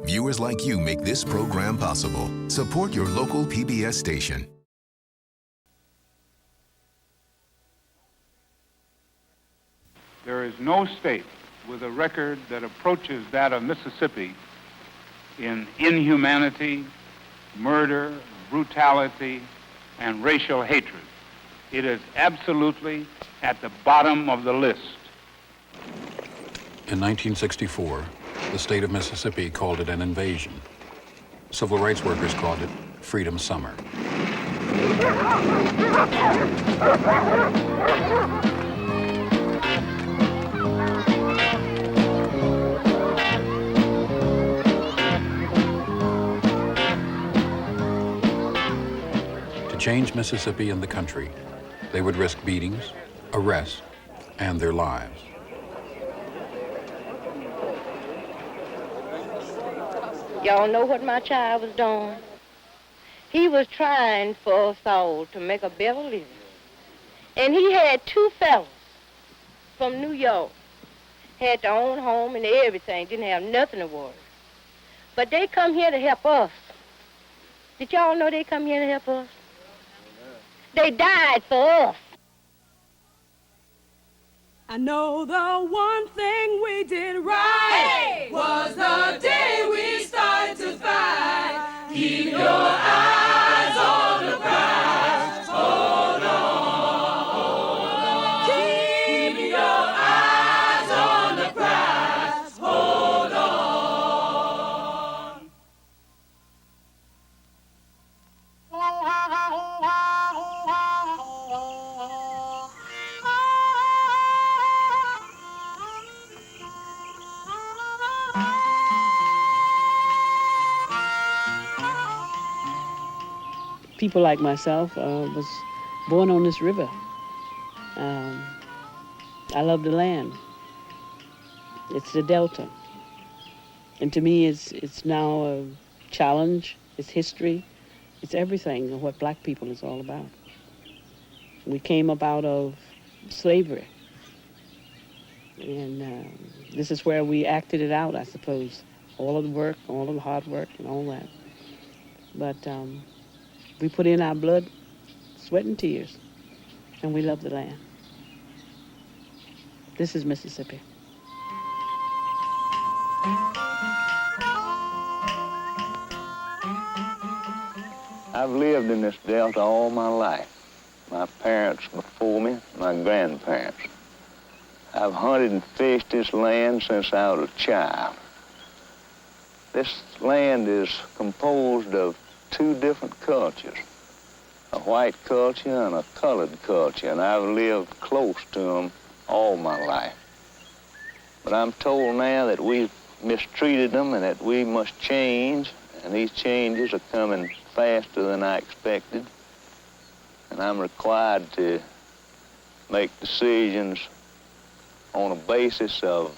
Viewers like you make this program possible. Support your local PBS station. There is no state with a record that approaches that of Mississippi in inhumanity, murder, brutality, and racial hatred. It is absolutely at the bottom of the list. In 1964, the state of Mississippi called it an invasion. Civil rights workers called it Freedom Summer. To change Mississippi and the country, they would risk beatings, arrest, and their lives. Y'all know what my child was doing? He was trying for us all to make a better living. And he had two fellas from New York, had their own home and everything, didn't have nothing to worry. But they come here to help us. Did y'all know they come here to help us? They died for us. I know the one thing we did right was the day we started to fight. Keep your eyes on the prize. Hold on, hold on. Keep your eyes on the prize. Hold on. People like myself was born on this river. I love the land. It's the Delta. And to me, it's now a challenge, it's history, it's everything of what black people is all about. We came up out of slavery. And this is where we acted it out, I suppose. All of the work, all of the hard work and all that. But we put in our blood, sweat, and tears, and we love the land. This is Mississippi. I've lived in this Delta all my life. My parents before me, my grandparents. I've hunted and fished this land since I was a child. This land is composed of two different cultures, a white culture and a colored culture, and I've lived close to them all my life. But I'm told now that we've mistreated them and that we must change, and these changes are coming faster than I expected, and I'm required to make decisions on a basis of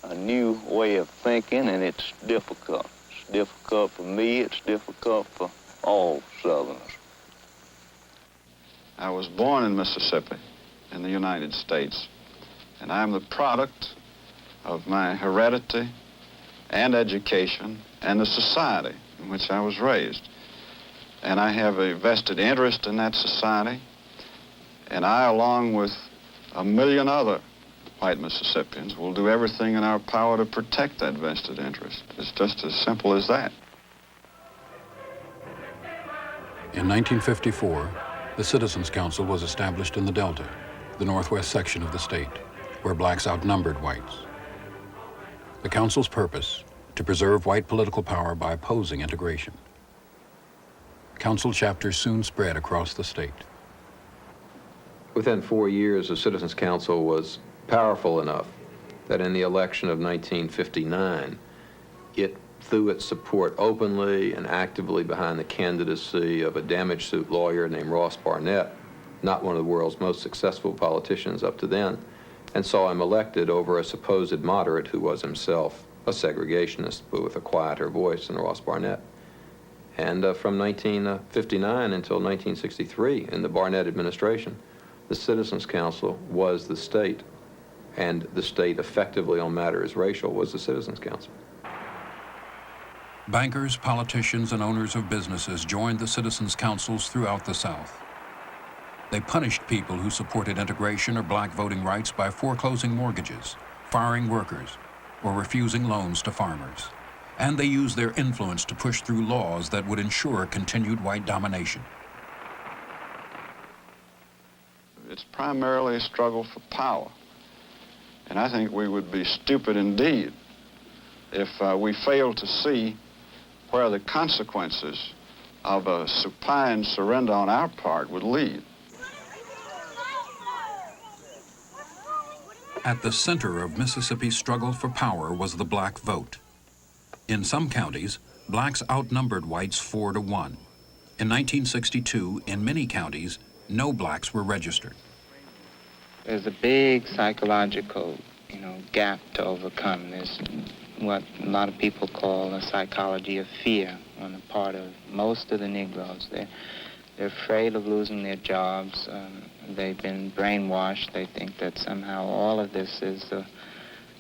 a new way of thinking, and it's difficult. It's difficult for me, it's difficult for all Southerners. I was born in Mississippi, in the United States, and I'm the product of my heredity and education and the society in which I was raised. And I have a vested interest in that society, and I, along with 1 million other white Mississippians, will do everything in our power to protect that vested interest. It's just as simple as that. In 1954, the Citizens Council was established in the Delta, the northwest section of the state, where blacks outnumbered whites. The council's purpose, to preserve white political power by opposing integration. Council chapters soon spread across the state. Within 4 years, the Citizens Council was powerful enough that in the election of 1959, it threw its support openly and actively behind the candidacy of a damage suit lawyer named Ross Barnett, not one of the world's most successful politicians up to then, and saw him elected over a supposed moderate who was himself a segregationist, but with a quieter voice than Ross Barnett. And from 1959 until 1963, in the Barnett administration, the Citizens Council was the state, and the state effectively on matters racial was the Citizens Council. Bankers, politicians, and owners of businesses joined the citizens' councils throughout the South. They punished people who supported integration or black voting rights by foreclosing mortgages, firing workers, or refusing loans to farmers. And they used their influence to push through laws that would ensure continued white domination. It's primarily a struggle for power. And I think we would be stupid indeed if we failed to see where the consequences of a supine surrender on our part would lead. At the center of Mississippi's struggle for power was the black vote. In some counties, blacks outnumbered whites 4-1. In 1962, in many counties, no blacks were registered. There's a big psychological, gap to overcome. There's what a lot of people call a psychology of fear on the part of most of the Negroes. They're afraid of losing their jobs. They've been brainwashed. They think that somehow all of this is the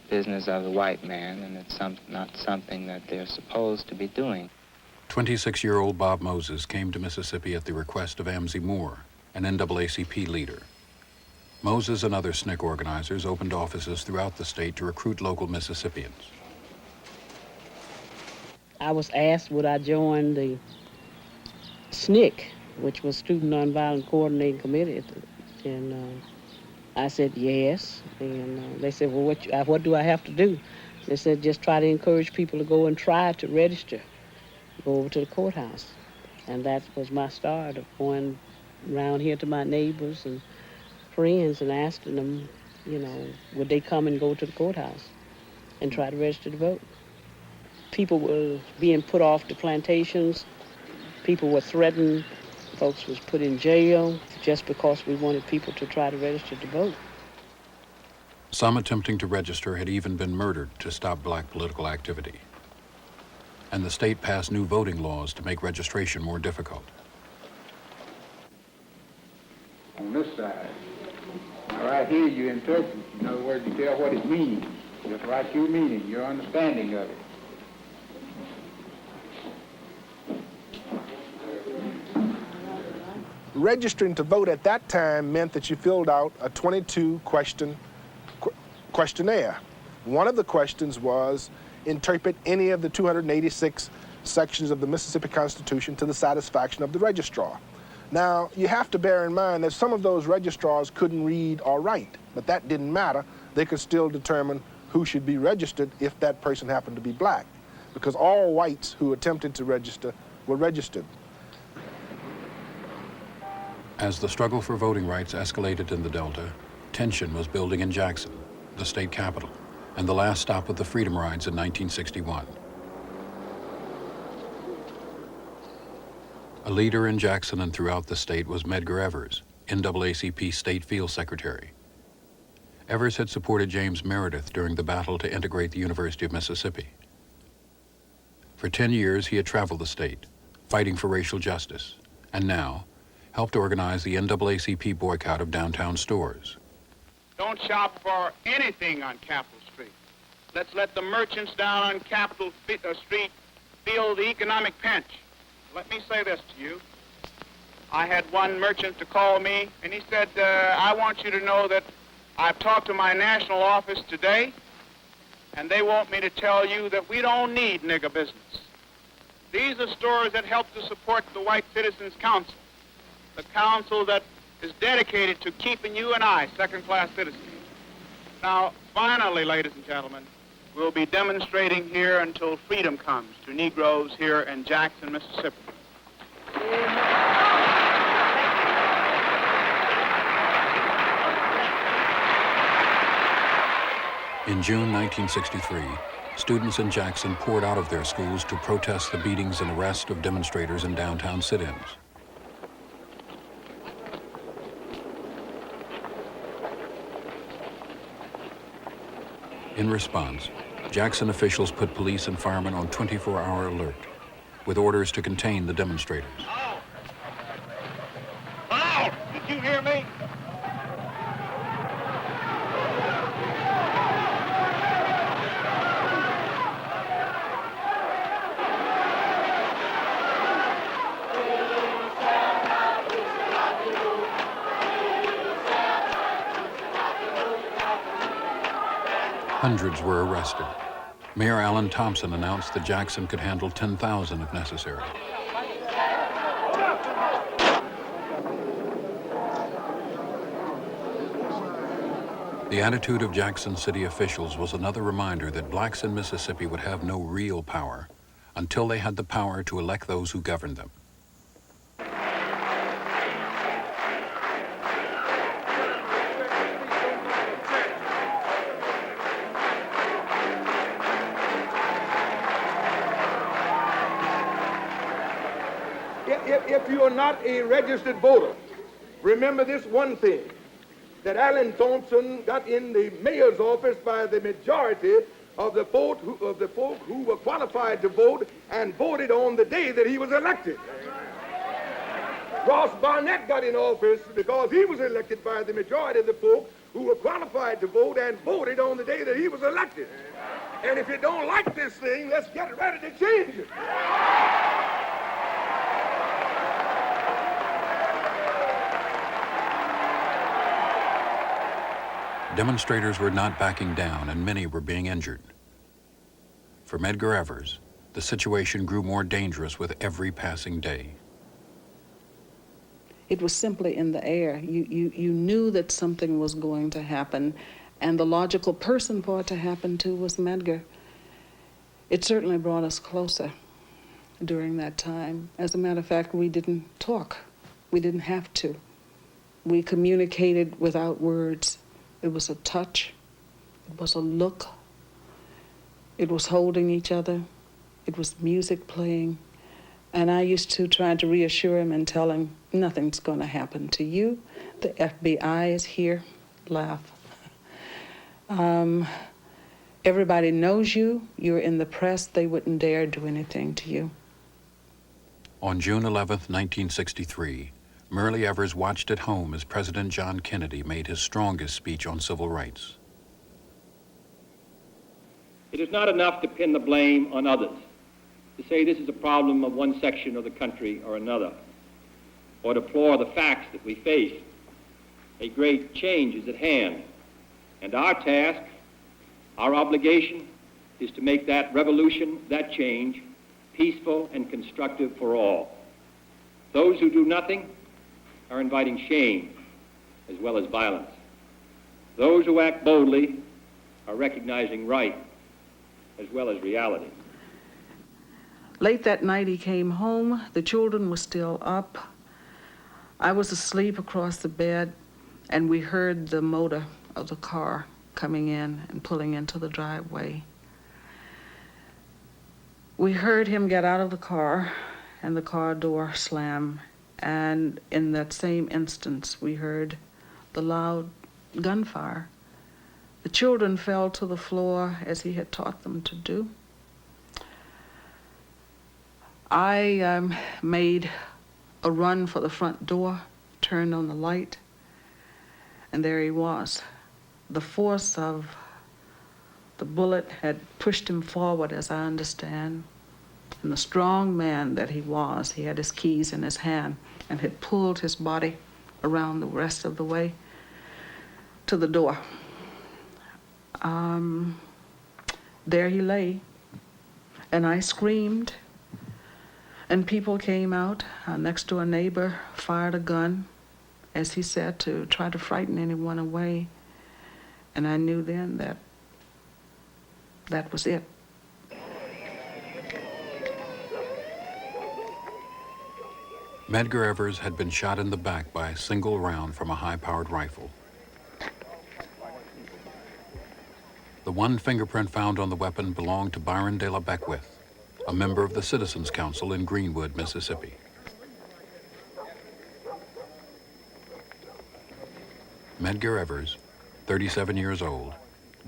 business of the white man, and it's not something that they're supposed to be doing. 26-year-old Bob Moses came to Mississippi at the request of Amzie Moore, an NAACP leader. Moses and other SNCC organizers opened offices throughout the state to recruit local Mississippians. I was asked would I join the SNCC, which was Student Nonviolent Coordinating Committee, and I said yes. And they said, well, what do I have to do? They said, just try to encourage people to go and try to register, go over to the courthouse. And that was my start of going around here to my neighbors and friends and asking them, would they come and go to the courthouse and try to register to vote. People were being put off the plantations. People were threatened. Folks was put in jail just because we wanted people to try to register to vote. Some attempting to register had even been murdered to stop black political activity. And the state passed new voting laws to make registration more difficult. On this side, now right here you interpret. In other words, you tell what it means. Just write your meaning, your understanding of it. Registering to vote at that time meant that you filled out a 22-question questionnaire. One of the questions was, interpret any of the 286 sections of the Mississippi Constitution to the satisfaction of the registrar. Now, you have to bear in mind that some of those registrars couldn't read or write, but that didn't matter. They could still determine who should be registered if that person happened to be black, because all whites who attempted to register were registered. As the struggle for voting rights escalated in the Delta, tension was building in Jackson, the state capital, and the last stop of the Freedom Rides in 1961. A leader in Jackson and throughout the state was Medgar Evers, NAACP State Field Secretary. Evers had supported James Meredith during the battle to integrate the University of Mississippi. For 10 years, he had traveled the state, fighting for racial justice, and now helped organize the NAACP boycott of downtown stores. Don't shop for anything on Capitol Street. Let's let the merchants down on Capitol Street feel the economic pinch. Let me say this to you. I had one merchant to call me, and he said, I want you to know that I've talked to my national office today, and they want me to tell you that we don't need nigger business. These are stores that help to support the White Citizens Council, the council that is dedicated to keeping you and I second-class citizens. Now, finally, ladies and gentlemen, we'll be demonstrating here until freedom comes to Negroes here in Jackson, Mississippi. In June 1963, students in Jackson poured out of their schools to protest the beatings and arrest of demonstrators in downtown sit-ins. In response, Jackson officials put police and firemen on 24-hour alert, with orders to contain the demonstrators. Hello! Did you hear me? Hundreds were arrested. Mayor Allen Thompson announced that Jackson could handle 10,000 if necessary. The attitude of Jackson City officials was another reminder that blacks in Mississippi would have no real power until they had the power to elect those who governed them. If you are not a registered voter, remember this one thing, that Allen Thompson got in the mayor's office by the majority of the folk who were qualified to vote and voted on the day that he was elected. Ross Barnett got in office because he was elected by the majority of the folk who were qualified to vote and voted on the day that he was elected. And if you don't like this thing, let's get ready to change it. Demonstrators were not backing down, and many were being injured. For Medgar Evers, the situation grew more dangerous with every passing day. It was simply in the air. You knew that something was going to happen, and the logical person for it to happen to was Medgar. It certainly brought us closer during that time. As a matter of fact, we didn't talk. We didn't have to. We communicated without words. It was a touch, it was a look, it was holding each other, it was music playing, and I used to try to reassure him and tell him, nothing's going to happen to you. The FBI is here. Laugh. Everybody knows you. You're in the press. They wouldn't dare do anything to you. On June 11th, 1963, Myrlie Evers watched at home as President John Kennedy made his strongest speech on civil rights. It is not enough to pin the blame on others, to say this is a problem of one section of the country or another, or deplore the facts that we face. A great change is at hand, and our task, our obligation, is to make that revolution, that change, peaceful and constructive for all. Those who do nothing are inviting shame as well as violence. Those who act boldly are recognizing right as well as reality. Late that night he came home. The children were still up. I was asleep across the bed, and we heard the motor of the car coming in and pulling into the driveway. We heard him get out of the car and the car door slam, and in that same instance we heard the loud gunfire. The children fell to the floor as he had taught them to do. I made a run for the front door, turned on the light, and there he was. The force of the bullet had pushed him forward, as I understand, and the strong man that he was, he had his keys in his hand and had pulled his body around the rest of the way to the door. There he lay, and I screamed, and people came out. Our next door neighbor fired a gun, as he said, to try to frighten anyone away. And I knew then that that was it. Medgar Evers had been shot in the back by a single round from a high-powered rifle. The one fingerprint found on the weapon belonged to Byron de la Beckwith, a member of the Citizens Council in Greenwood, Mississippi. Medgar Evers, 37 years old,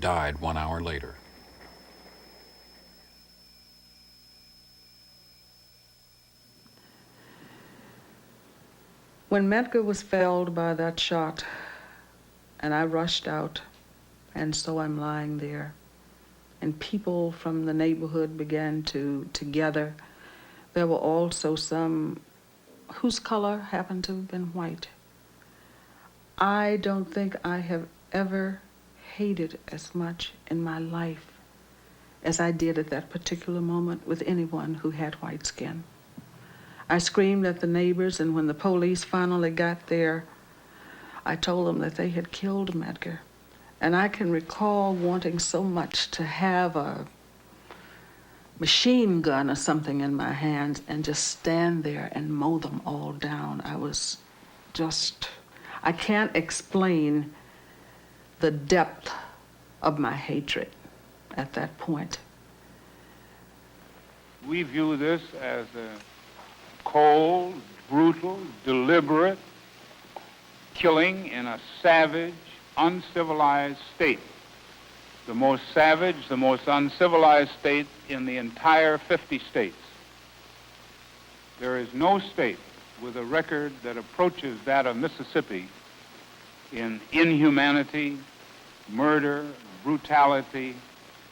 died 1 hour later. When Medgar was felled by that shot, and I rushed out, and so I'm lying there, and people from the neighborhood began to gather. There were also some whose color happened to have been white. I don't think I have ever hated as much in my life as I did at that particular moment with anyone who had white skin. I screamed at the neighbors, and when the police finally got there, I told them that they had killed Medgar. And I can recall wanting so much to have a machine gun or something in my hands and just stand there and mow them all down. I was just, I can't explain the depth of my hatred at that point. We view this as a cold, brutal, deliberate killing in a savage, uncivilized state. The most savage, the most uncivilized state in the entire 50 states. There is no state with a record that approaches that of Mississippi in inhumanity, murder, brutality,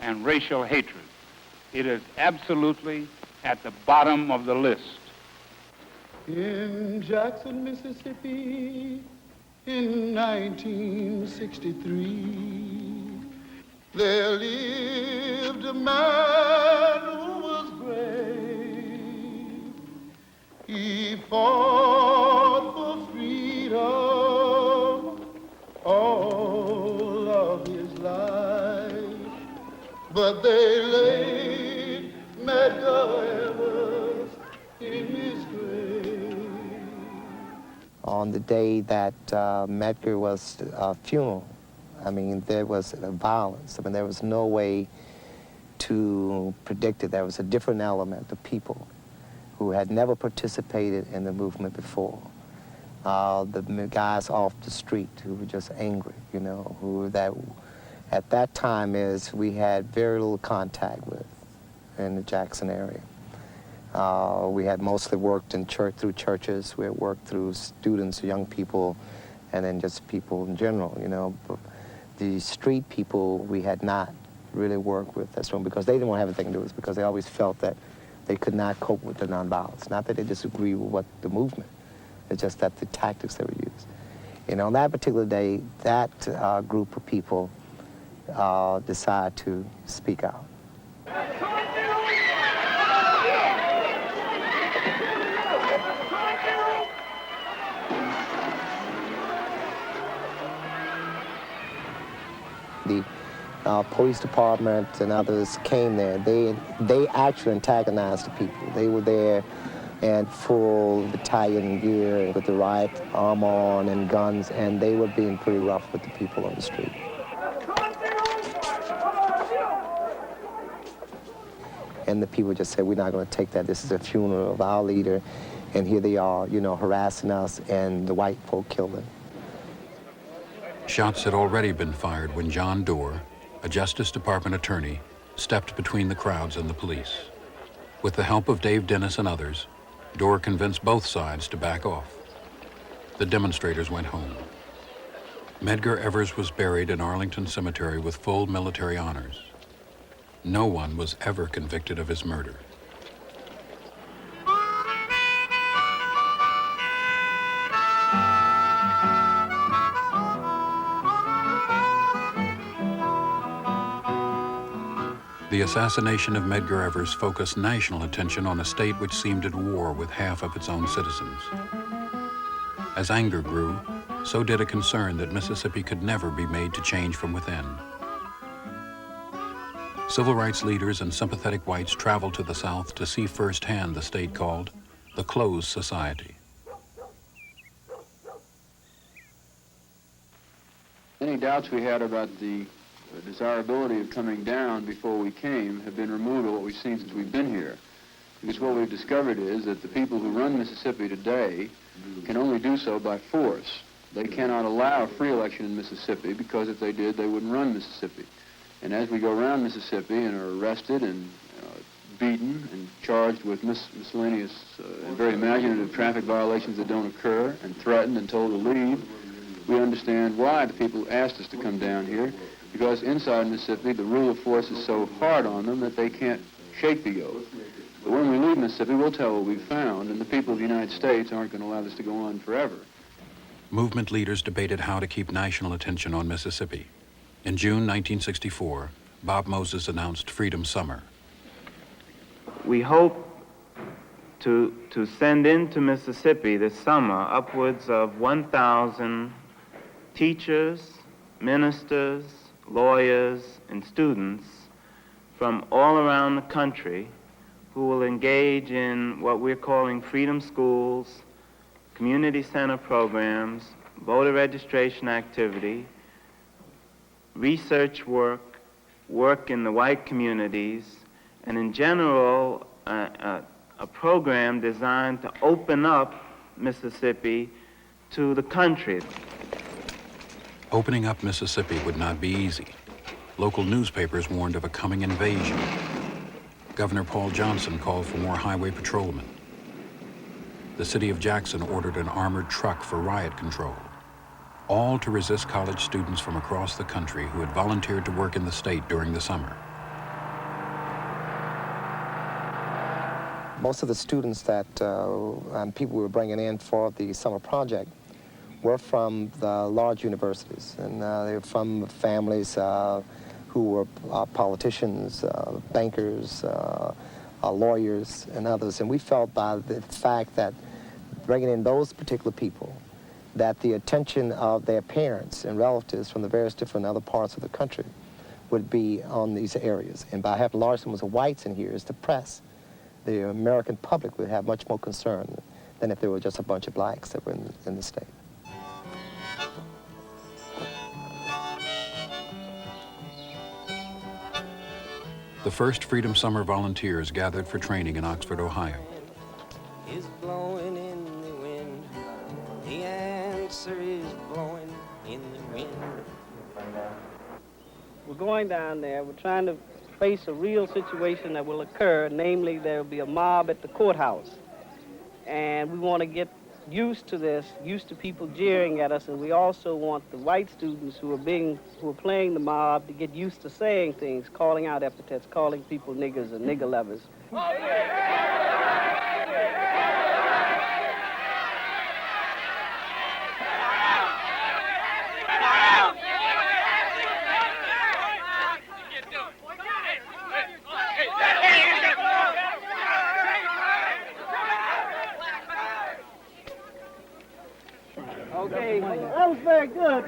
and racial hatred. It is absolutely at the bottom of the list. In Jackson, Mississippi, in 1963, there lived a man who was brave. He fought for freedom all of his life, but they laid Medgar Evers in his grave. On the day that Medgar was funeral, I mean, there was violence. I mean, there was no way to predict it. There was a different element of people who had never participated in the movement before. The guys off the street who were just angry, you know, who that at that time is we had very little contact with in the Jackson area. We had mostly worked in through churches. We had worked through students, young people, and then just people in general, you know. But the street people we had not really worked with as well because they didn't want to have anything to do with it because they always felt that they could not cope with the nonviolence. Not that they disagreed with what the movement, it's just that the tactics that were used. You know, on that particular day, that group of people decided to speak out. The police department and others came there. They actually antagonized the people. They were there in full battalion gear with the right armor on and guns, and they were being pretty rough with the people on the street. And the people just said, we're not going to take that. This is a funeral of our leader, and here they are, you know, harassing us, and the white folk killed them. Shots had already been fired when John Doerr, a Justice Department attorney, stepped between the crowds and the police. With the help of Dave Dennis and others, Doerr convinced both sides to back off. The demonstrators went home. Medgar Evers was buried in Arlington Cemetery with full military honors. No one was ever convicted of his murder. The assassination of Medgar Evers focused national attention on a state which seemed at war with half of its own citizens. As anger grew, so did a concern that Mississippi could never be made to change from within. Civil rights leaders and sympathetic whites traveled to the South to see firsthand the state called the closed society. Any doubts we had about the desirability of coming down before we came have been removed of what we've seen since we've been here. Because what we've discovered is that the people who run Mississippi today can only do so by force. They cannot allow a free election in Mississippi because if they did, they wouldn't run Mississippi. And as we go around Mississippi and are arrested and beaten and charged with miscellaneous and very imaginative traffic violations that don't occur and threatened and told to leave, we understand why the people asked us to come down here. Because inside Mississippi, the rule of force is so hard on them that they can't shake the oath. But when we leave Mississippi, we'll tell what we've found, and the people of the United States aren't going to allow this to go on forever. Movement leaders debated how to keep national attention on Mississippi. In June 1964, Bob Moses announced Freedom Summer. We hope to send into Mississippi this summer upwards of 1,000 teachers, ministers, lawyers, and students from all around the country who will engage in what we're calling freedom schools, community center programs, voter registration activity, research work, work in the white communities, and in general, a program designed to open up Mississippi to the country. Opening up Mississippi would not be easy. Local newspapers warned of a coming invasion. Governor Paul Johnson called for more highway patrolmen. The city of Jackson ordered an armored truck for riot control, all to resist college students from across the country who had volunteered to work in the state during the summer. Most of the students that and people we were bringing in for the summer project were from the large universities, and they were from families who were politicians, bankers, lawyers, and others. And we felt by the fact that bringing in those particular people, that the attention of their parents and relatives from the various different other parts of the country would be on these areas. And by having large numbers of whites in here, is the press, the American public would have much more concern than if there were just a bunch of blacks that were in the state. The first Freedom Summer volunteers gathered for training in Oxford, Ohio. Is blowing in the wind. The answer is blowing in the wind. We're going down there. We're trying to face a real situation that will occur, namely there will be a mob at the courthouse. And we want to get used to this, used to people jeering at us, and we also want the white students who are playing the mob to get used to saying things, calling out epithets, calling people niggers and nigger lovers. Okay, that was very good.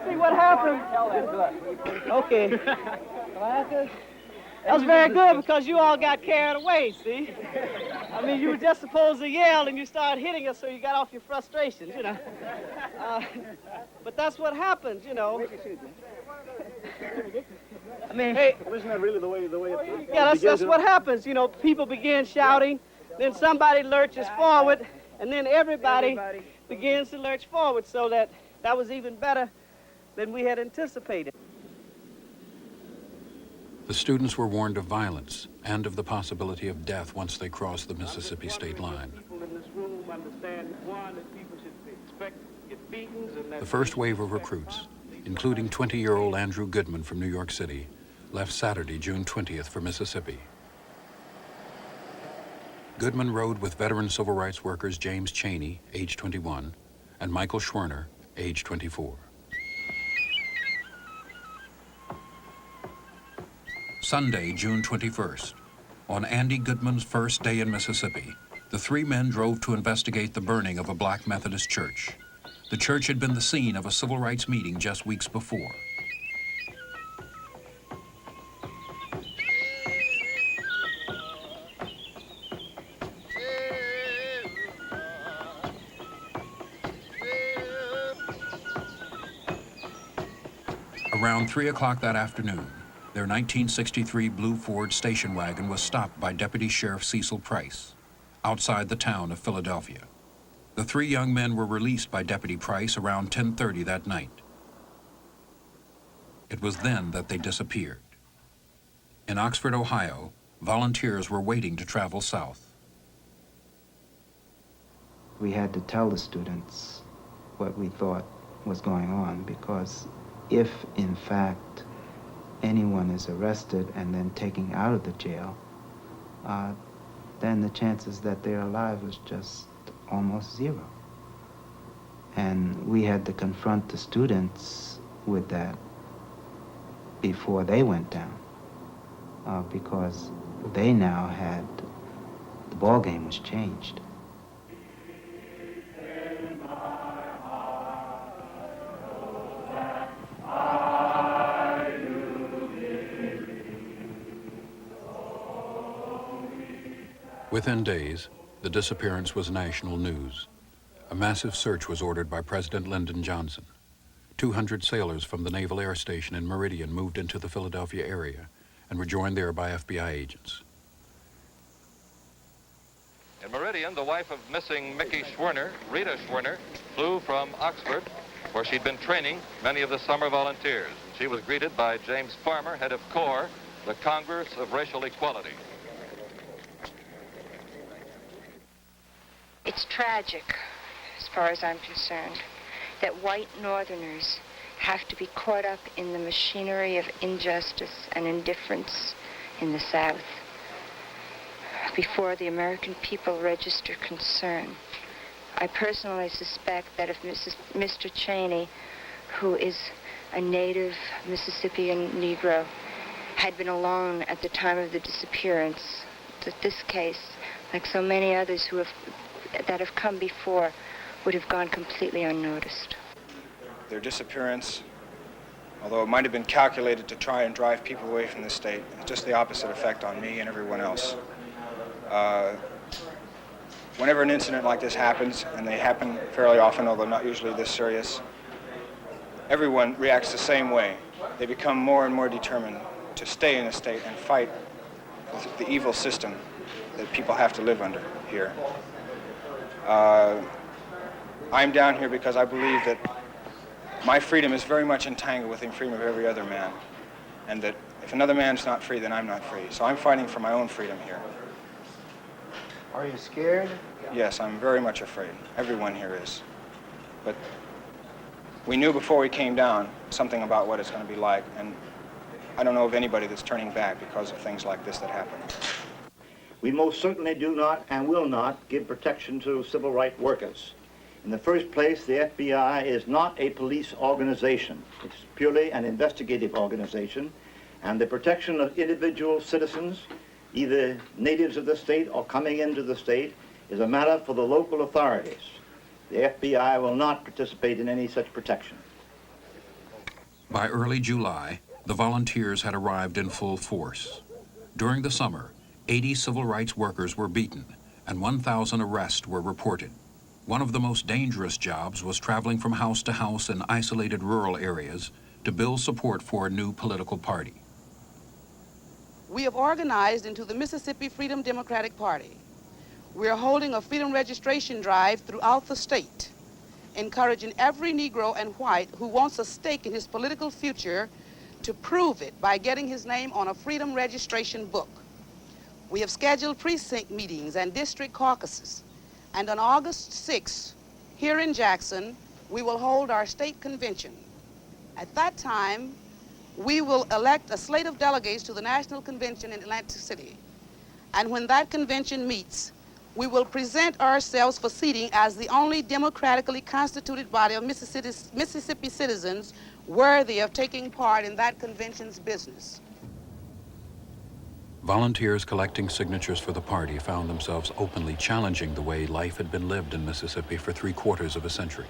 See what happened? Okay. That was very good because you all got carried away, see? I mean, you were just supposed to yell and you started hitting us, so you got off your frustrations, you know. But that's what happens, you know. I mean, hey, isn't that really the way it yeah, that's what happens, you know. People begin shouting, then somebody lurches forward, and then everybody begins to lurch forward, so that was even better than we had anticipated. The students were warned of violence and of the possibility of death once they crossed the Mississippi state line. The first wave of recruits, including 20-year-old Andrew Goodman from New York City, left Saturday, June 20th for Mississippi. Goodman rode with veteran civil rights workers James Chaney, age 21, and Michael Schwerner, age 24. Sunday, June 21st. On Andy Goodman's first day in Mississippi, the three men drove to investigate the burning of a black Methodist church. The church had been the scene of a civil rights meeting just weeks before. Around 3 o'clock that afternoon, their 1963 blue Ford station wagon was stopped by Deputy Sheriff Cecil Price outside the town of Philadelphia. The three young men were released by Deputy Price around 10:30 that night. It was then that they disappeared. In Oxford, Ohio, volunteers were waiting to travel south. We had to tell the students what we thought was going on, because if, in fact, anyone is arrested and then taken out of the jail, then the chances that they're alive was just almost zero. And we had to confront the students with that before they went down, because they now had, the ball game was changed. Within days, the disappearance was national news. A massive search was ordered by President Lyndon Johnson. 200 sailors from the Naval Air Station in Meridian moved into the Philadelphia area and were joined there by FBI agents. In Meridian, the wife of missing Mickey Schwerner, Rita Schwerner, flew from Oxford, where she'd been training many of the summer volunteers. She was greeted by James Farmer, head of CORE, the Congress of Racial Equality. It's tragic, as far as I'm concerned, that white Northerners have to be caught up in the machinery of injustice and indifference in the South before the American people register concern. I personally suspect that if Mr. Cheney, who is a native Mississippian Negro, had been alone at the time of the disappearance, that this case, like so many others that have come before, would have gone completely unnoticed. Their disappearance, although it might have been calculated to try and drive people away from the state, has just the opposite effect on me and everyone else. Whenever an incident like this happens, and they happen fairly often, although not usually this serious, everyone reacts the same way. They become more and more determined to stay in the state and fight with the evil system that people have to live under here. I'm down here because I believe that my freedom is very much entangled with the freedom of every other man, and that if another man's not free, then I'm not free. So I'm fighting for my own freedom here. Are you scared? Yes, I'm very much afraid. Everyone here is. But we knew before we came down something about what it's going to be like, and I don't know of anybody that's turning back because of things like this that happen. We most certainly do not and will not give protection to civil rights workers. In the first place, the FBI is not a police organization. It's purely an investigative organization, and the protection of individual citizens, either natives of the state or coming into the state, is a matter for the local authorities. The FBI will not participate in any such protection. By early July, the volunteers had arrived in full force. During the summer, 80 civil rights workers were beaten, and 1,000 arrests were reported. One of the most dangerous jobs was traveling from house to house in isolated rural areas to build support for a new political party. We have organized into the Mississippi Freedom Democratic Party. We are holding a freedom registration drive throughout the state, encouraging every Negro and white who wants a stake in his political future to prove it by getting his name on a freedom registration book. We have scheduled precinct meetings and district caucuses, and on August 6th, here in Jackson, we will hold our state convention. At that time, we will elect a slate of delegates to the National Convention in Atlantic City. And when that convention meets, we will present ourselves for seating as the only democratically constituted body of Mississippi citizens worthy of taking part in that convention's business. Volunteers collecting signatures for the party found themselves openly challenging the way life had been lived in Mississippi for 3/4 of a century.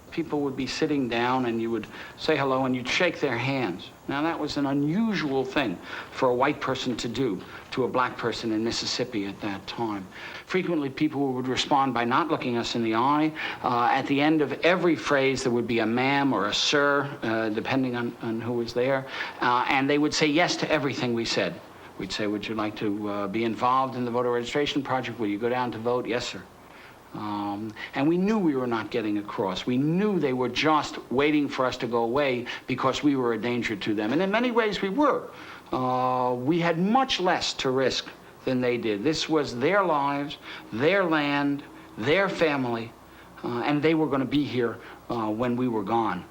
People would be sitting down and you would say hello and you'd shake their hands. Now that was an unusual thing for a white person to do to a black person in Mississippi at that time. Frequently people would respond by not looking us in the eye. At the end of every phrase there would be a ma'am or a sir, depending on who was there. And they would say yes to everything we said. We'd say, would you like to be involved in the voter registration project? Will you go down to vote? Yes, sir. And we knew we were not getting across. We knew they were just waiting for us to go away because we were a danger to them. And in many ways we were. We had much less to risk than they did. This was their lives, their land, their family, and they were going to be here when we were gone.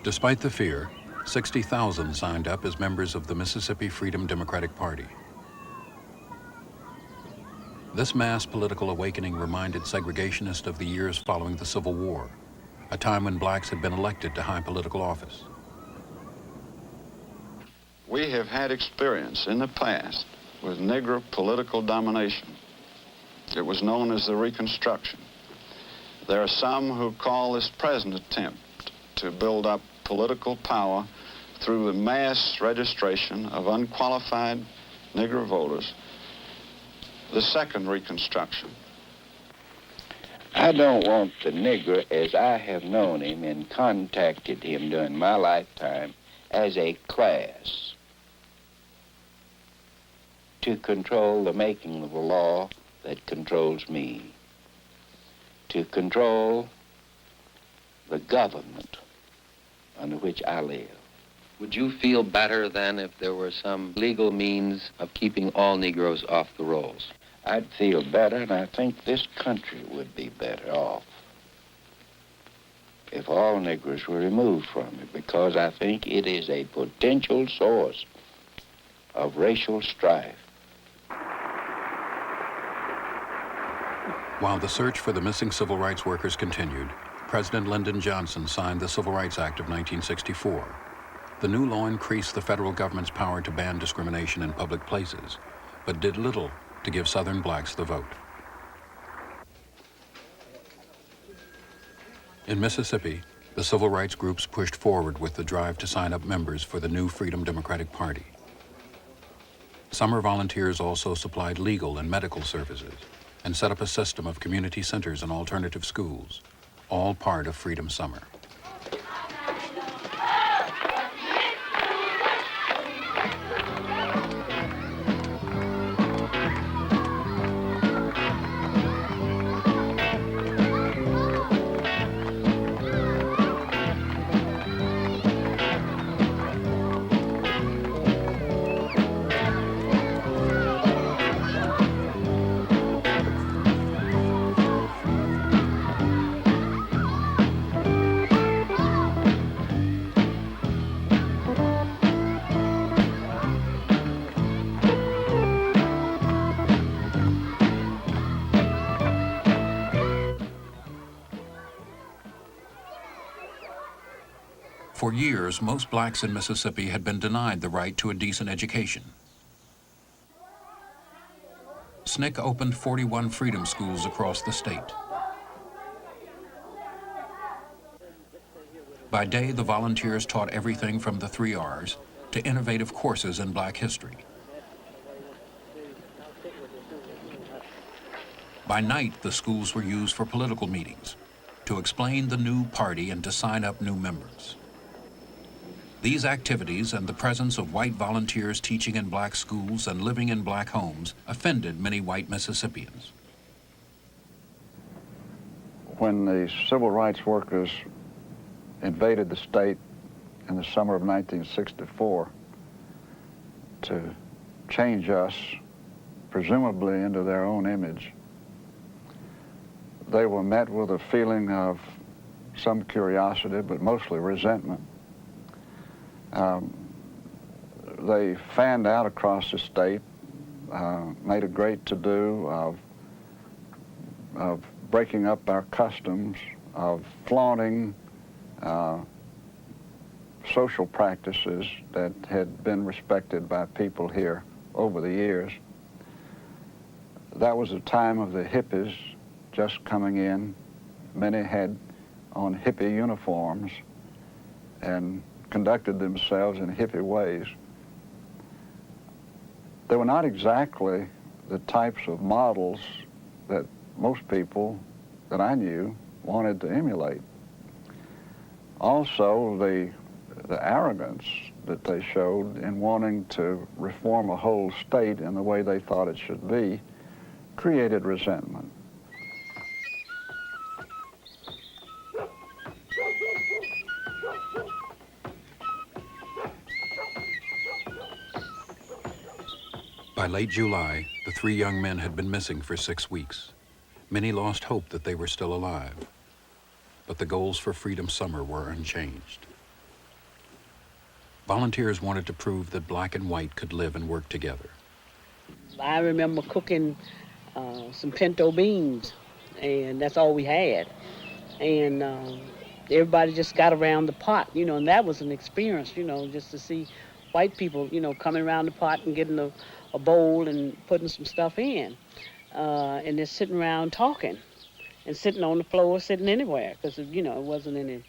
Despite the fear, 60,000 signed up as members of the Mississippi Freedom Democratic Party. This mass political awakening reminded segregationists of the years following the Civil War. a time when blacks had been elected to high political office. We have had experience in the past with Negro political domination. It was known as the Reconstruction. There are some who call this present attempt to build up political power through the mass registration of unqualified Negro voters the second Reconstruction. I don't want the Negro, as I have known him and contacted him during my lifetime, as a class to control the making of the law that controls me, to control the government under which I live. Would you feel better than if there were some legal means of keeping all Negroes off the rolls? I'd feel better, and I think this country would be better off if all Negroes were removed from it, because I think it is a potential source of racial strife. While the search for the missing civil rights workers continued, President Lyndon Johnson signed the Civil Rights Act of 1964. The new law increased the federal government's power to ban discrimination in public places, but did little to give Southern blacks the vote. In Mississippi, the civil rights groups pushed forward with the drive to sign up members for the new Freedom Democratic Party. Summer volunteers also supplied legal and medical services and set up a system of community centers and alternative schools, all part of Freedom Summer. For years, most blacks in Mississippi had been denied the right to a decent education. SNCC opened 41 freedom schools across the state. By day, the volunteers taught everything from the 3 R's to innovative courses in black history. By night, the schools were used for political meetings, to explain the new party and to sign up new members. These activities and the presence of white volunteers teaching in black schools and living in black homes offended many white Mississippians. When the civil rights workers invaded the state in the summer of 1964 to change us, presumably into their own image, they were met with a feeling of some curiosity, but mostly resentment. They fanned out across the state, made a great to-do of breaking up our customs, of flaunting social practices that had been respected by people here over the years. That was a time of the hippies just coming in. Many had on hippie uniforms and conducted themselves in hippie ways. They were not exactly the types of models that most people that I knew wanted to emulate. Also, the arrogance that they showed in wanting to reform a whole state in the way they thought it should be created resentment. By late July, the 3 young men had been missing for 6 weeks. Many lost hope that they were still alive, but the goals for Freedom Summer were unchanged. Volunteers wanted to prove that black and white could live and work together. I remember cooking some pinto beans, and that's all we had. And everybody just got around the pot, you know, and that was an experience, you know, just to see white people, you know, coming around the pot and getting a bowl and putting some stuff in, and just sitting around talking, and sitting on the floor, sitting anywhere, because, you know, it wasn't any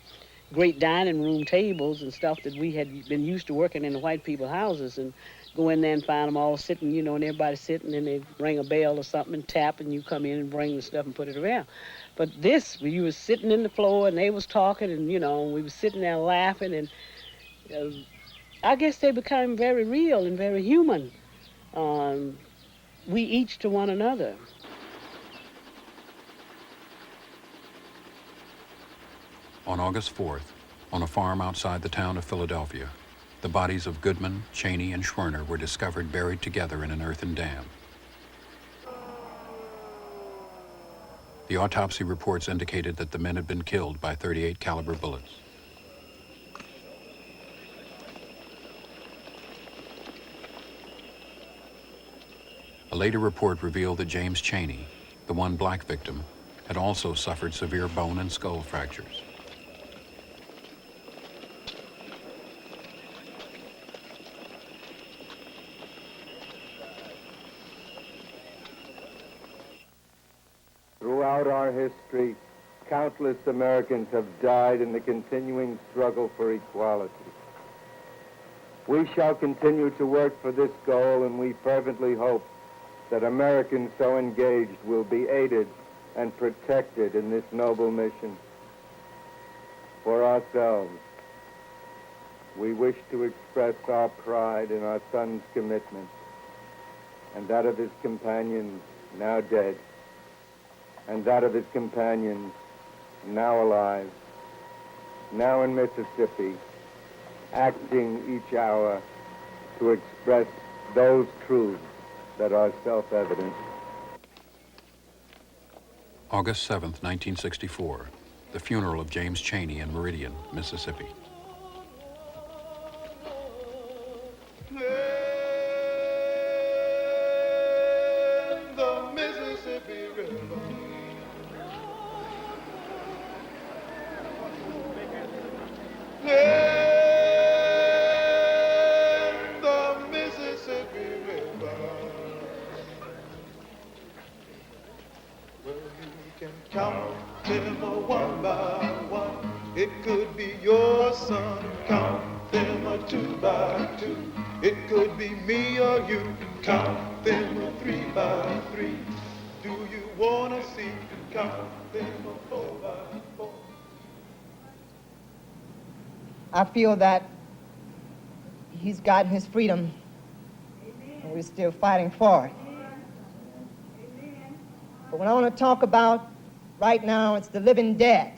great dining room tables and stuff that we had been used to working in the white people's houses, and go in there and find them all sitting, you know, and everybody sitting, and they ring a bell or something and tap, and you come in and bring the stuff and put it around. But this, where you was sitting in the floor and they was talking, and, you know, we was sitting there laughing, and I guess they became very real and very human, we each to one another. On August 4th, on a farm outside the town of Philadelphia, the bodies of Goodman, Cheney, and Schwerner were discovered buried together in an earthen dam. The autopsy reports indicated that the men had been killed by .38 caliber bullets. A later report revealed that James Cheney, the one black victim, had also suffered severe bone and skull fractures. Throughout our history, countless Americans have died in the continuing struggle for equality. We shall continue to work for this goal, and we fervently hope that Americans so engaged will be aided and protected in this noble mission. For ourselves, we wish to express our pride in our son's commitment and that of his companions now dead, and that of his companions now alive, now in Mississippi, acting each hour to express those truths that are self-evident. August 7th, 1964, the funeral of James Cheney in Meridian, Mississippi. The Mississippi River. The Mississippi River. Well, you can count them one by one. It could be your son. Count them two by two. It could be me or you. Count them three by three. Do you wanna see? Count them four by four. I feel that he's gotten his freedom, and we're still fighting for it. But what I want to talk about right now is the living dead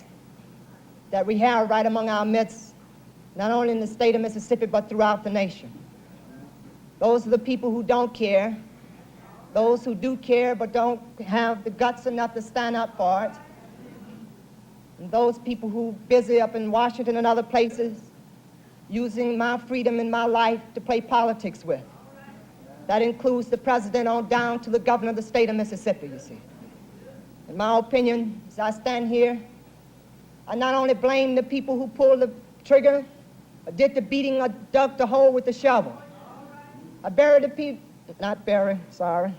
that we have right among our midst, not only in the state of Mississippi, but throughout the nation. Those are the people who don't care, those who do care but don't have the guts enough to stand up for it, and those people who are busy up in Washington and other places using my freedom and my life to play politics with. That includes the president on down to the governor of the state of Mississippi, you see. In my opinion, as I stand here, I not only blame the people who pulled the trigger, or did the beating, or dug the hole with the shovel. I bury the people, not bury, sorry.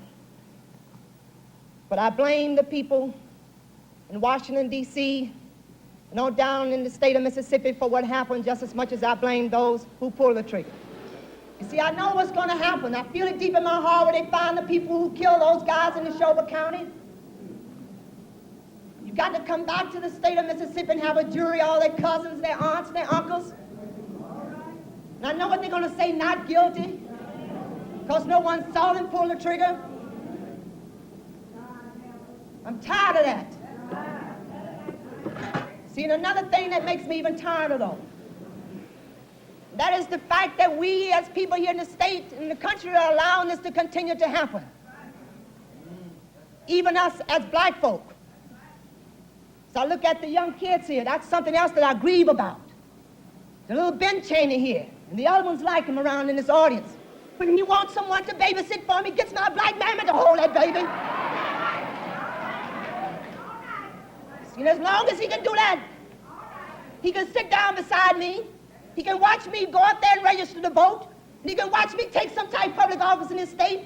But I blame the people in Washington, D.C., and on down in the state of Mississippi for what happened just as much as I blame those who pulled the trigger. You see, I know what's going to happen. I feel it deep in my heart when they find the people who killed those guys in Neshoba County. You got to come back to the state of Mississippi and have a jury, all their cousins, their aunts, their uncles. And I know what they're going to say, not guilty, because no one saw them pull the trigger. I'm tired of that. See, and another thing that makes me even tireder, though, that is the fact that we as people here in the state and the country are allowing this to continue to happen. Even us as black folk. So I look at the young kids here, that's something else that I grieve about. The little Ben Cheney here, and the other ones like him around in this audience. When he wants someone to babysit for him, he gets my black mama to hold that baby. And as long as he can do that, He can sit down beside me. He can watch me go out there and register to vote. And he can watch me take some type of public office in this state.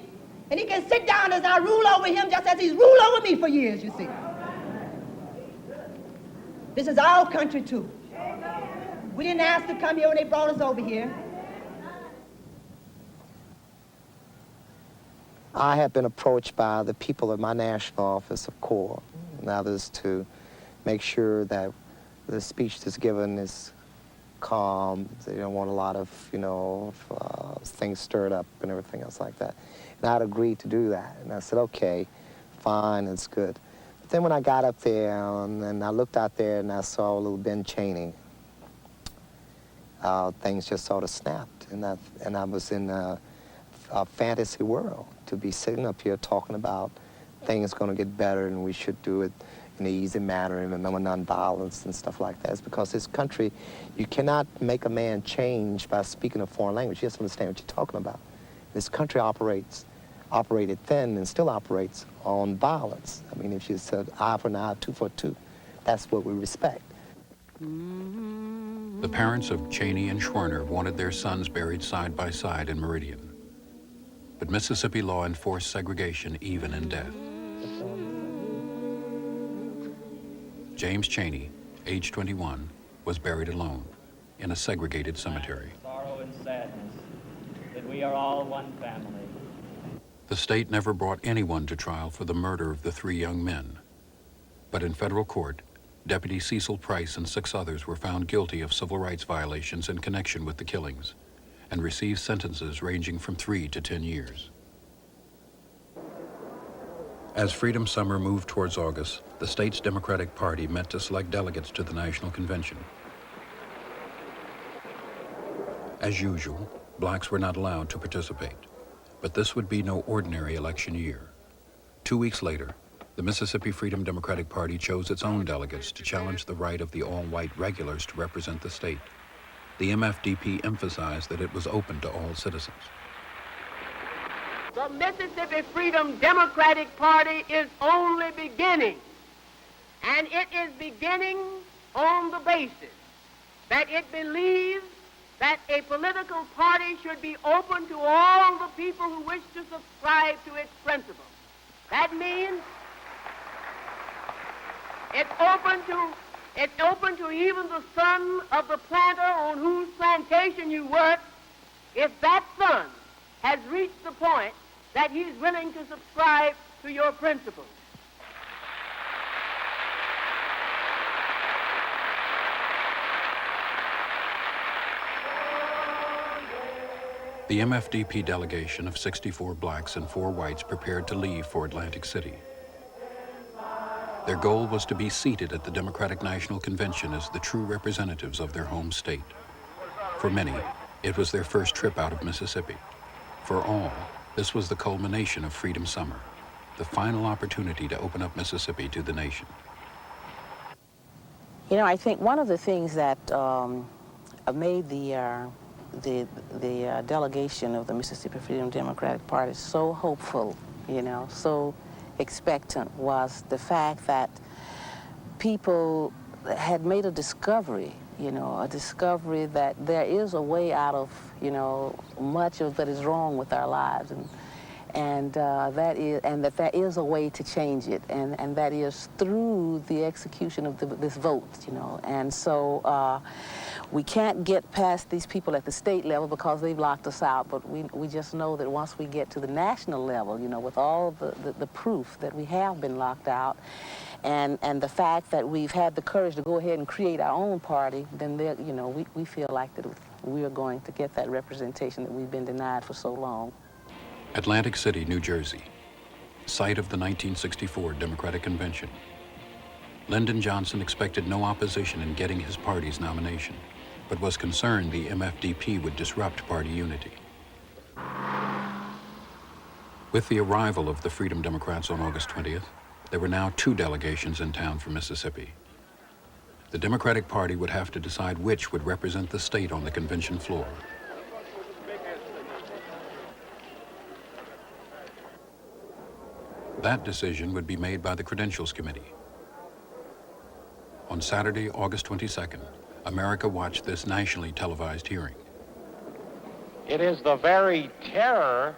And he can sit down as I rule over him just as he's ruled over me for years, you see. This is our country, too. We didn't ask to come here when they brought us over here. I have been approached by the people at my national office of CORE and others to make sure that the speech that's given is calm. They don't want a lot of, things stirred up and everything else like that. And I'd agreed to do that. And I said, okay, fine, it's good. But then when I got up there and I looked out there and I saw little Ben Cheney, things just sort of snapped. And I was in a fantasy world to be sitting up here talking about things going to get better and we should do it in an easy manner and remember nonviolence and stuff like that. It's because this country, you cannot make a man change by speaking a foreign language. You have to understand what you're talking about. This country operated then and still operates on violence. I mean, if you said eye for an eye, tooth for a tooth, that's what we respect. The parents of Cheney and Schwerner wanted their sons buried side by side in Meridian. But Mississippi law enforced segregation even in death. James Cheney, age 21, was buried alone in a segregated cemetery. Sorrow and sadness that we are all one family. The state never brought anyone to trial for the murder of the 3 young men. But in federal court, Deputy Cecil Price and 6 others were found guilty of civil rights violations in connection with the killings and received sentences ranging from 3 to 10 years. As Freedom Summer moved towards August, the state's Democratic Party met to select delegates to the National Convention. As usual, blacks were not allowed to participate, but this would be no ordinary election year. 2 weeks later, the Mississippi Freedom Democratic Party chose its own delegates to challenge the right of the all-white regulars to represent the state. The MFDP emphasized that it was open to all citizens. The Mississippi Freedom Democratic Party is only beginning, and it is beginning on the basis that it believes that a political party should be open to all the people who wish to subscribe to its principles. That means it's open to even the son of the planter on whose plantation you work, if that son has reached the point that he's willing to subscribe to your principles. The MFDP delegation of 64 blacks and 4 whites prepared to leave for Atlantic City. Their goal was to be seated at the Democratic National Convention as the true representatives of their home state. For many, it was their first trip out of Mississippi. For all, this was the culmination of Freedom Summer, the final opportunity to open up Mississippi to the nation. You know, I think one of the things that made the delegation of the Mississippi Freedom Democratic Party so hopeful, so expectant, was the fact that people had made a discovery, a discovery that there is a way out of, much of that is wrong with our lives, and that there is a way to change it, and that is through the execution of this vote, and so we can't get past these people at the state level because they've locked us out, but we just know that once we get to the national level, with all the proof that we have been locked out, and the fact that we've had the courage to go ahead and create our own party, then we feel like that we are going to get that representation that we've been denied for so long. Atlantic City, New Jersey, site of the 1964 Democratic Convention. Lyndon Johnson expected no opposition in getting his party's nomination, but was concerned the MFDP would disrupt party unity. With the arrival of the Freedom Democrats on August 20th, there were now 2 delegations in town from Mississippi. The Democratic Party would have to decide which would represent the state on the convention floor. That decision would be made by the Credentials Committee. On Saturday, August 22nd, America watched this nationally televised hearing. It is the very terror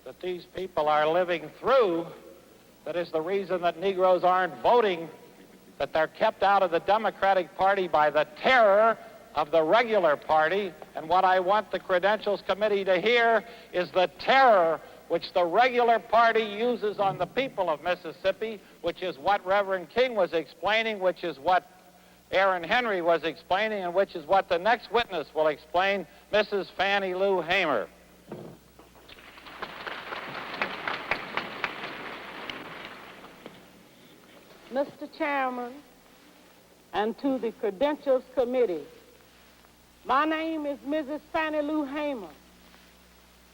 that these people are living through that is the reason that Negroes aren't voting, that they're kept out of the Democratic Party by the terror of the regular party. And what I want the Credentials Committee to hear is the terror which the regular party uses on the people of Mississippi, which is what Reverend King was explaining, which is what Aaron Henry was explaining, and which is what the next witness will explain, Mrs. Fannie Lou Hamer. Mr. Chairman, and to the Credentials Committee, my name is Mrs. Fannie Lou Hamer,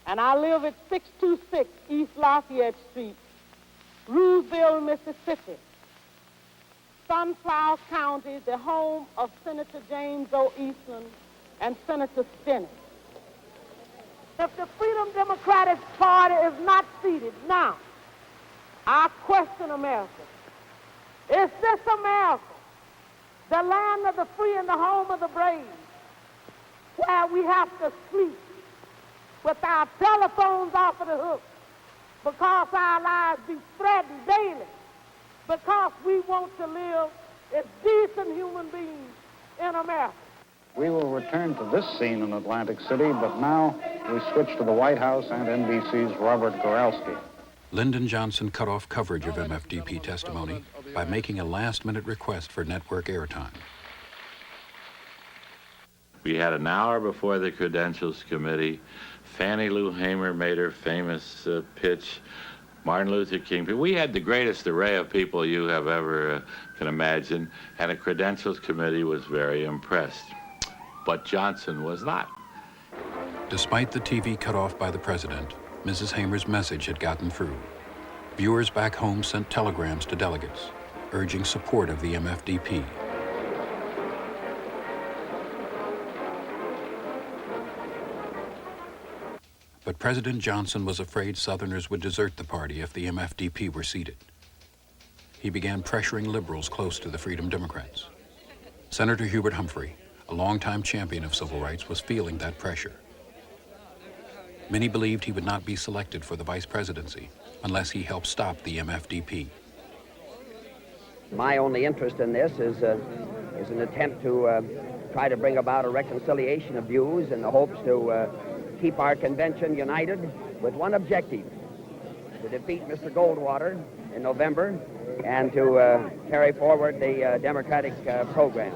and I live at 626 East Lafayette Street, Rooseville, Mississippi, Sunflower County, the home of Senator James O. Eastland and Senator Stinnett. If the Freedom Democratic Party is not seated now, I question America. Is this America, the land of the free and the home of the brave, where we have to sleep with our telephones off of the hook because our lives be threatened daily, because we want to live as decent human beings in America? We will return to this scene in Atlantic City, but now we switch to the White House and NBC's Robert Goralski. Lyndon Johnson cut off coverage of MFDP testimony by making a last-minute request for network airtime. We had an hour before the Credentials Committee. Fannie Lou Hamer made her famous pitch. Martin Luther King. We had the greatest array of people you have ever can imagine, and the Credentials Committee was very impressed. But Johnson was not. Despite the TV cut off by the president, Mrs. Hamer's message had gotten through. Viewers back home sent telegrams to delegates, urging support of the MFDP. But President Johnson was afraid Southerners would desert the party if the MFDP were seated. He began pressuring liberals close to the Freedom Democrats. Senator Hubert Humphrey, a longtime champion of civil rights, was feeling that pressure. Many believed he would not be selected for the vice presidency unless he helped stop the MFDP. My only interest in this is an attempt to try to bring about a reconciliation of views in the hopes to keep our convention united with one objective: to defeat Mr. Goldwater in November and to carry forward the Democratic program.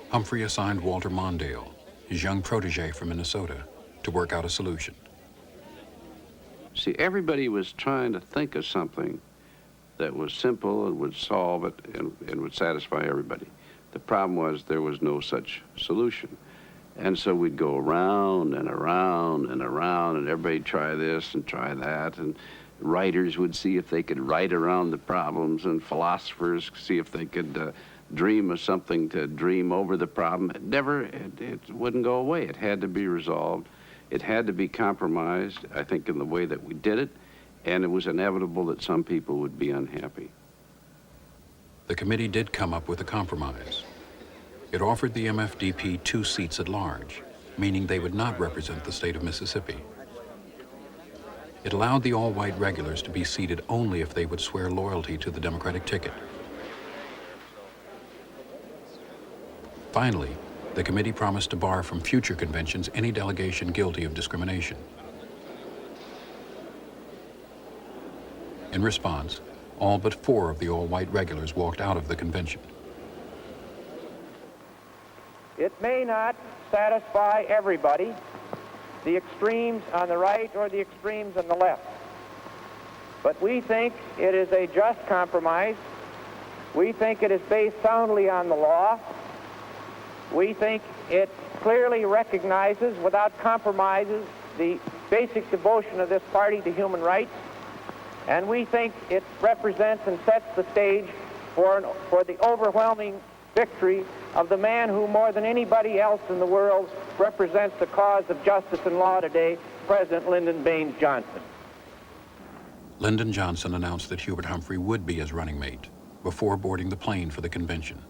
Humphrey assigned Walter Mondale, his young protege from Minnesota, to work out a solution. See, everybody was trying to think of something that was simple and would solve it and would satisfy everybody. The problem was there was no such solution. And so we'd go around and around and around, and everybody'd try this and try that, and writers would see if they could write around the problems, and philosophers see if they could dream of something to dream over the problem. It wouldn't go away. It had to be resolved. It had to be compromised, I think, in the way that we did it, and it was inevitable that some people would be unhappy. The committee did come up with a compromise. It offered the MFDP 2 seats at large, meaning they would not represent the state of Mississippi. It allowed the all-white regulars to be seated only if they would swear loyalty to the Democratic ticket. Finally, the committee promised to bar from future conventions any delegation guilty of discrimination. In response, all but 4 of the all-white regulars walked out of the convention. It may not satisfy everybody, the extremes on the right or the extremes on the left. But we think it is a just compromise. We think it is based soundly on the law. We think it clearly recognizes, without compromises, the basic devotion of this party to human rights. And we think it represents and sets the stage for the overwhelming victory of the man who, more than anybody else in the world, represents the cause of justice and law today, President Lyndon Baines Johnson. Lyndon Johnson announced that Hubert Humphrey would be his running mate before boarding the plane for the convention.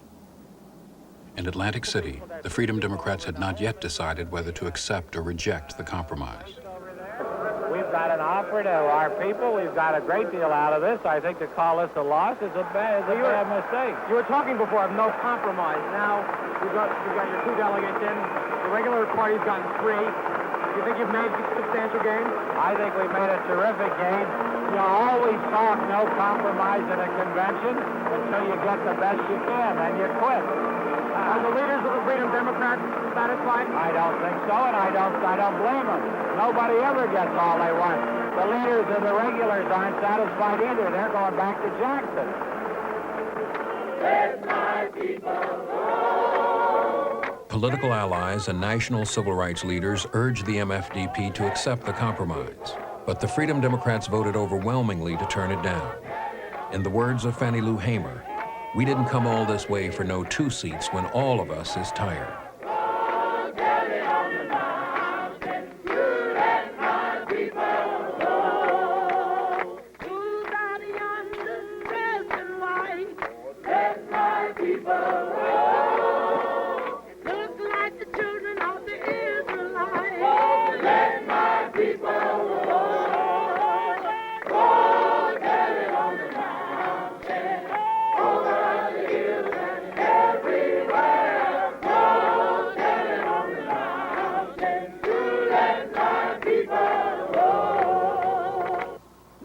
In Atlantic City, the Freedom Democrats had not yet decided whether to accept or reject the compromise. We've got an offer to our people. We've got a great deal out of this. I think to call this a loss is a bad mistake. You were talking before of no compromise. Now you got your 2 delegates in. The regular party's gotten 3. You think you've made substantial gains? I think we made a terrific gain. You always talk no compromise at a convention until you get the best you can, then you quit. Are the leaders of the Freedom Democrats satisfied? I don't think so, and I don't blame them. Nobody ever gets all they want. The leaders of the regulars aren't satisfied either. They're going back to Jackson. Let my people go. Political allies and national civil rights leaders urged the MFDP to accept the compromise, but the Freedom Democrats voted overwhelmingly to turn it down. In the words of Fannie Lou Hamer, "We didn't come all this way for no 2 seats when all of us is tired."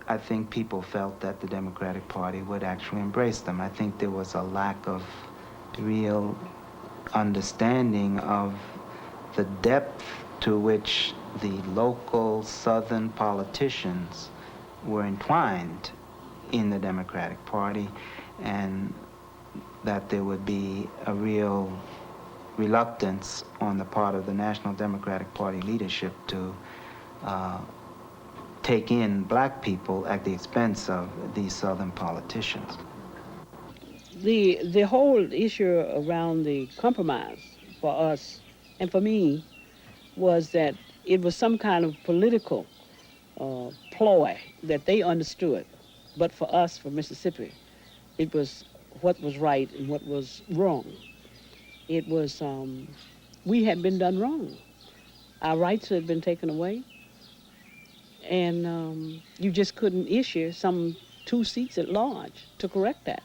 I think people felt that the Democratic Party would actually embrace them. I think there was a lack of real understanding of the depth to which the local Southern politicians were entwined in the Democratic Party, and that there would be a real reluctance on the part of the National Democratic Party leadership to take in black people at the expense of these Southern politicians. The whole issue around the compromise for us and for me was that it was some kind of political ploy that they understood. But for us, for Mississippi, it was what was right and what was wrong. It was, we had been done wrong. Our rights had been taken away. And you just couldn't issue some 2 seats at large to correct that.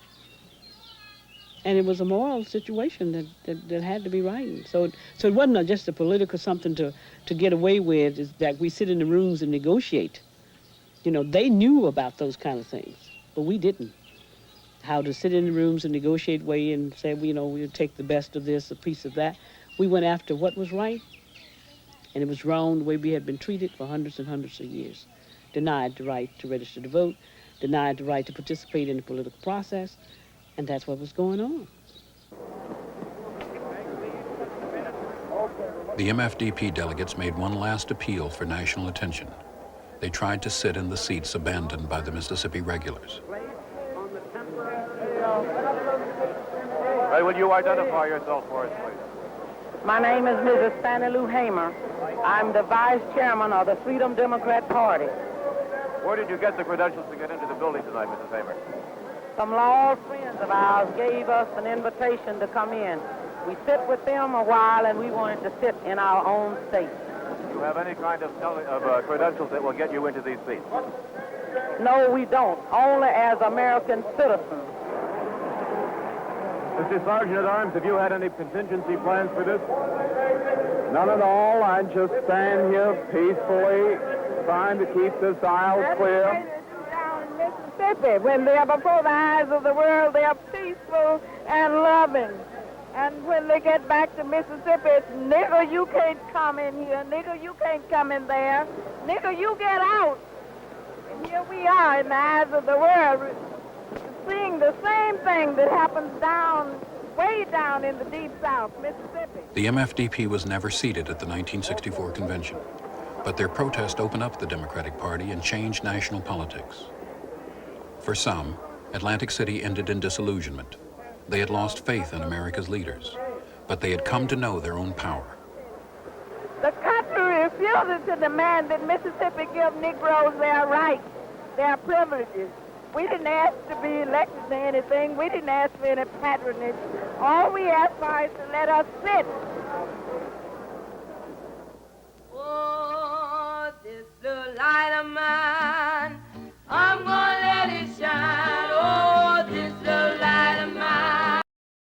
And it was a moral situation that had to be right. So it wasn't just a political something to get away with, is that we sit in the rooms and negotiate. You know, they knew about those kind of things, but we didn't. How to sit in the rooms and negotiate way and say, you know, we'll take the best of this, a piece of that. We went after what was right, and it was wrong the way we had been treated for hundreds and hundreds of years. Denied the right to register to vote, denied the right to participate in the political process, and that's what was going on. The MFDP delegates made one last appeal for national attention. They tried to sit in the seats abandoned by the Mississippi regulars. Hey, will you identify yourself for us, please? My name is Mrs. Fannie Lou Hamer. I'm the vice chairman of the Freedom Democrat Party. Where did you get the credentials to get into the building tonight, Mrs. Hamer? Some law friends of ours gave us an invitation to come in. We sit with them a while, and we wanted to sit in our own state. Do you have any kind of credentials that will get you into these seats? No, we don't. Only as American citizens. Mr. Sergeant at Arms, have you had any contingency plans for this? None at all. I just stand here peacefully, trying to keep this aisle clear. Down in Mississippi, when they are before the eyes of the world, they are peaceful and loving. And when they get back to Mississippi, it's, nigger, you can't come in here. Nigger, you can't come in there. Nigger, you get out. And here we are in the eyes of the world, seeing the same thing that happens way down in the deep South, Mississippi. The MFDP was never seated at the 1964 convention, but their protest opened up the Democratic Party and changed national politics. For some, Atlantic City ended in disillusionment. They had lost faith in America's leaders, but they had come to know their own power. The country refuses to demand that Mississippi give Negroes their rights, their privileges, We didn't ask to be elected to anything. We didn't ask for any patronage. All we asked for is to let us sit